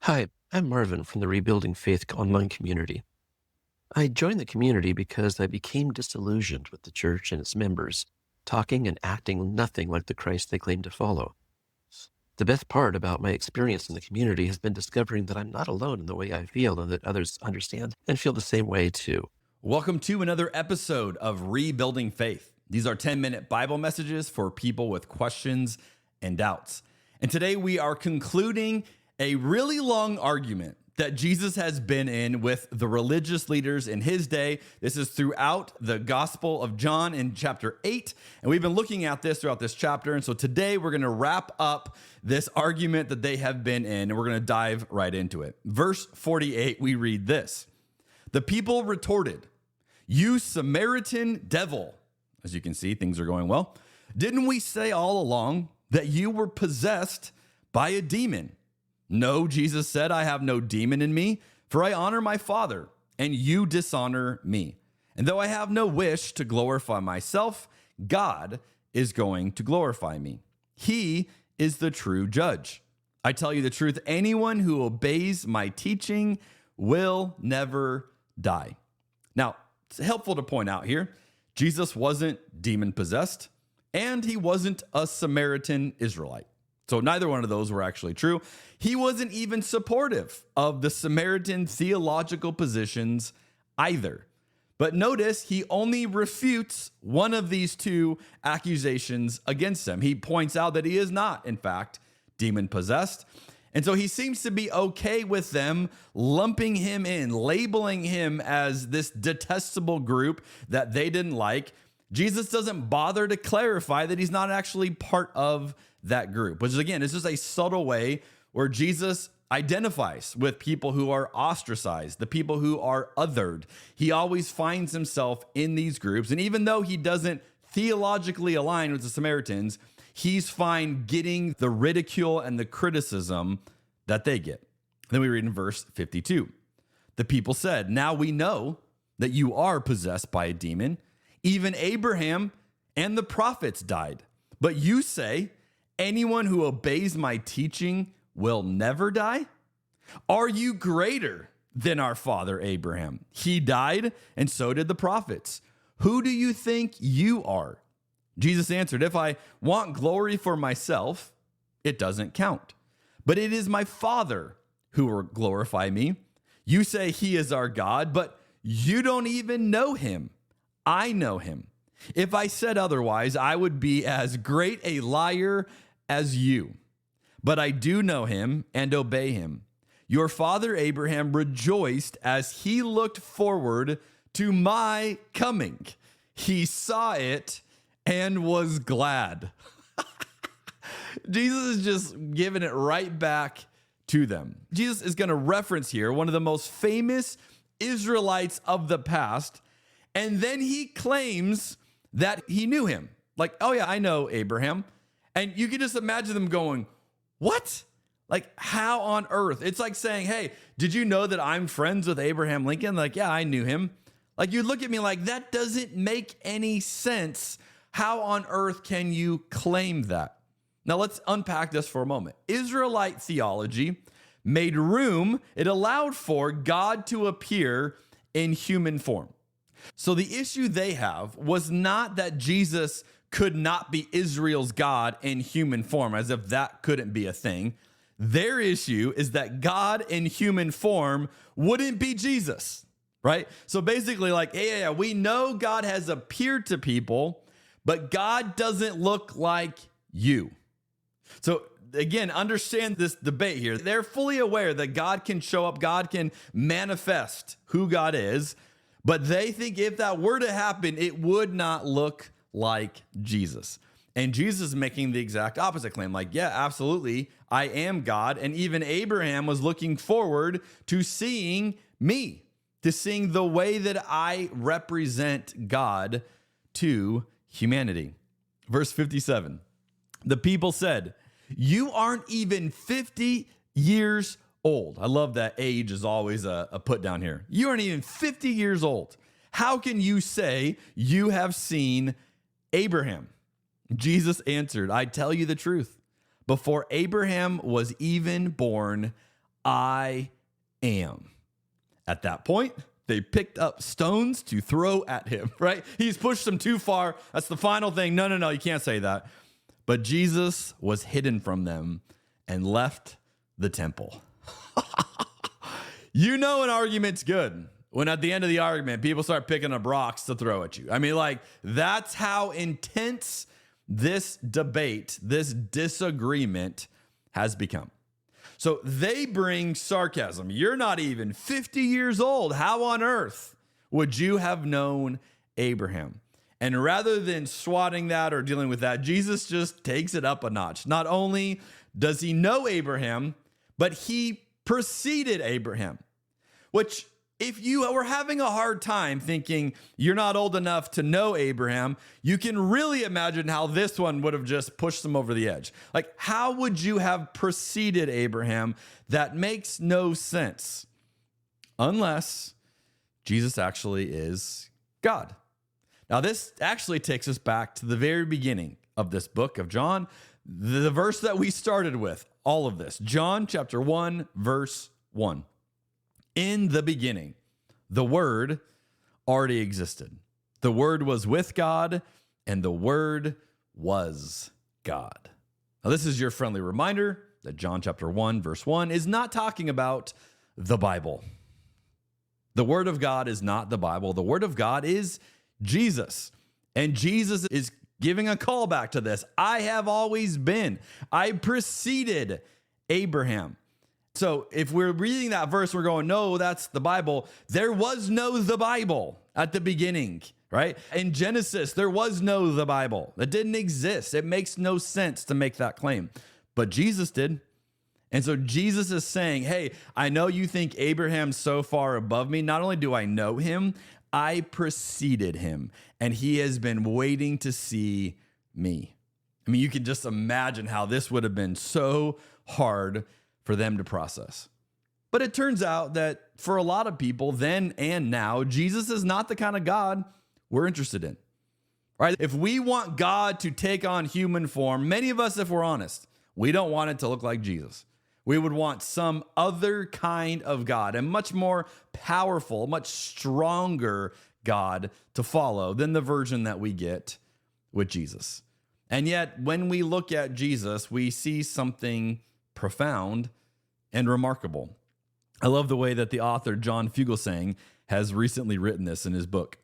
Hi, I'm Marvin from the Rebuilding Faith online community. I joined the community because I became disillusioned with the church and its members, talking and acting nothing like the Christ they claim to follow. The best part about my experience in the community has been discovering that I'm not alone in the way I feel and that others understand and feel the same way too. Welcome to another episode of Rebuilding Faith. These are 10-minute Bible messages for people with questions and doubts. And today we are concluding a really long argument that Jesus has been in with the religious leaders in his day. This is throughout the Gospel of John in chapter 8. And we've been looking at this throughout this chapter. And so today we're going to wrap up this argument that they have been in, and we're going to dive right into it. Verse 48, we read this. The people retorted, "You Samaritan devil." As you can see, things are going well. "Didn't we say all along that you were possessed by a demon?" "No," Jesus said, "I have no demon in me, for I honor my Father, and you dishonor me. And though I have no wish to glorify myself, God is going to glorify me. He is the true judge. I tell you the truth, anyone who obeys my teaching will never die." Now, it's helpful to point out here, Jesus wasn't demon-possessed, and he wasn't a Samaritan Israelite. So neither one of those were actually true. He wasn't even supportive of the Samaritan theological positions either. But notice he only refutes one of these two accusations against him. He points out that he is not, in fact, demon-possessed. And so he seems to be okay with them lumping him in, labeling him as this detestable group that they didn't like. Jesus doesn't bother to clarify that he's not actually part of that group, which is, again, is just a subtle way where Jesus identifies with people who are ostracized, the people who are othered. He always finds himself in these groups. And even though he doesn't theologically align with the Samaritans, he's fine getting the ridicule and the criticism that they get. Then we read in verse 52. The people said, "Now we know that you are possessed by a demon. Even Abraham and the prophets died. But you say, anyone who obeys my teaching will never die? Are you greater than our father Abraham? He died, and so did the prophets. Who do you think you are?" Jesus answered, "If I want glory for myself, it doesn't count. But it is my Father who will glorify me. You say he is our God, but you don't even know him. I know him. If I said otherwise, I would be as great a liar as you. But I do know him and obey him. Your father Abraham rejoiced as he looked forward to my coming. He saw it and was glad." Jesus is just giving it right back to them. Jesus is going to reference here one of the most famous Israelites of the past, and then he claims that he knew him. Like, "Oh yeah, I know Abraham." And you can just imagine them going, "What? Like, how on earth?" It's like saying, "Hey, did you know that I'm friends with Abraham Lincoln?" Like, "Yeah, I knew him." Like, you look at me like, that doesn't make any sense. How on earth can you claim that? Now, let's unpack this for a moment. Israelite theology made room, it allowed for God to appear in human form. So the issue they have was not that Jesus could not be Israel's God in human form, as if that couldn't be a thing. Their issue is that God in human form wouldn't be Jesus, right? So basically, like, yeah, we know God has appeared to people, but God doesn't look like you. So again, understand this debate here. They're fully aware that God can show up, God can manifest who God is, but they think if that were to happen, it would not look like Jesus. And Jesus is making the exact opposite claim. Like, yeah, absolutely, I am God. And even Abraham was looking forward to seeing me, to seeing the way that I represent God to humanity. Verse 57, the people said, "You aren't even 50 years old." I love that age is always a put down here. "You aren't even 50 years old. How can you say you have seen Abraham?" Jesus answered, "I tell you the truth. Before Abraham was even born, I am. At that point, they picked up stones to throw at him, right? He's pushed them too far. That's the final thing. No, you can't say that. But Jesus was hidden from them and left the temple. You know an argument's good when at the end of the argument, people start picking up rocks to throw at you. I mean, like, that's how intense this debate, this disagreement has become. So they bring sarcasm. You're not even 50 years old. How on earth would you have known Abraham? And rather than swatting that or dealing with that, Jesus just takes it up a notch. Not only does he know Abraham, but he preceded Abraham, which if you were having a hard time thinking you're not old enough to know Abraham, you can really imagine how this one would have just pushed them over the edge. Like, how would you have preceded Abraham? That makes no sense unless Jesus actually is God. Now, this actually takes us back to the very beginning of this book of John, the verse that we started with, all of this. John chapter 1, verse 1. In the beginning, the Word already existed. The Word was with God, and the Word was God. Now, this is your friendly reminder that John chapter 1, verse 1 is not talking about the Bible. The Word of God is not the Bible. The Word of God is Jesus. And Jesus is giving a callback to this. I have always been. I preceded Abraham. So if we're reading that verse, we're going, no, that's the Bible. There was no the Bible at the beginning, right? In Genesis, there was no the Bible. It didn't exist. It makes no sense to make that claim. But Jesus did. And so Jesus is saying, hey, I know you think Abraham's so far above me. Not only do I know him, I preceded him. And he has been waiting to see me. I mean, you can just imagine how this would have been so hard for them to process. But it turns out that for a lot of people then and now, Jesus is not the kind of God we're interested in, right? If we want God to take on human form, many of us, if we're honest, we don't want it to look like Jesus. We would want some other kind of God, a much more powerful, much stronger God to follow than the version that we get with Jesus. And yet, when we look at Jesus, we see something profound and remarkable. I love the way that the author John Fugelsang has recently written this in his book.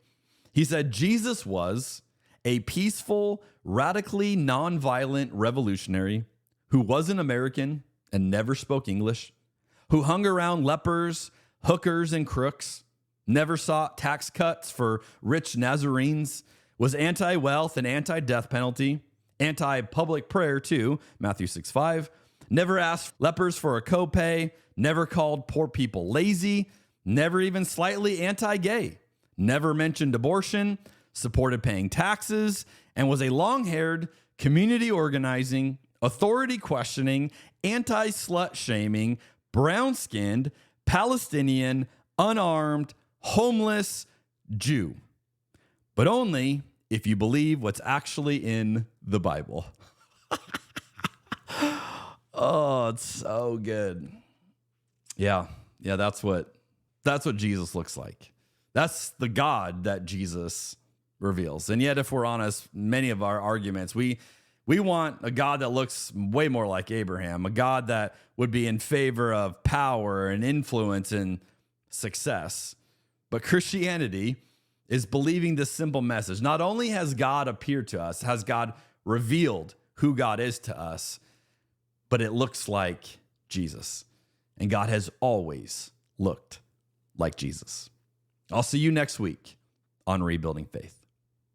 He said, Jesus was a peaceful, radically nonviolent revolutionary who wasn't American and never spoke English, who hung around lepers, hookers, and crooks, never sought tax cuts for rich Nazarenes, was anti-wealth and anti-death penalty, anti-public prayer too, Matthew 6:5, never asked lepers for a copay, never called poor people lazy, never even slightly anti-gay, never mentioned abortion, supported paying taxes, and was a long-haired, community organizing, authority questioning, anti-slut shaming, brown-skinned, Palestinian, unarmed, homeless Jew. But only if you believe what's actually in the Bible. Oh, it's so good. Yeah, that's what Jesus looks like. That's the God that Jesus reveals. And yet, if we're honest, many of our arguments, we want a God that looks way more like Abraham, a God that would be in favor of power and influence and success. But Christianity is believing this simple message. Not only has God appeared to us, has God revealed who God is to us, but it looks like Jesus. And God has always looked like Jesus. I'll see you next week on Rebuilding Faith.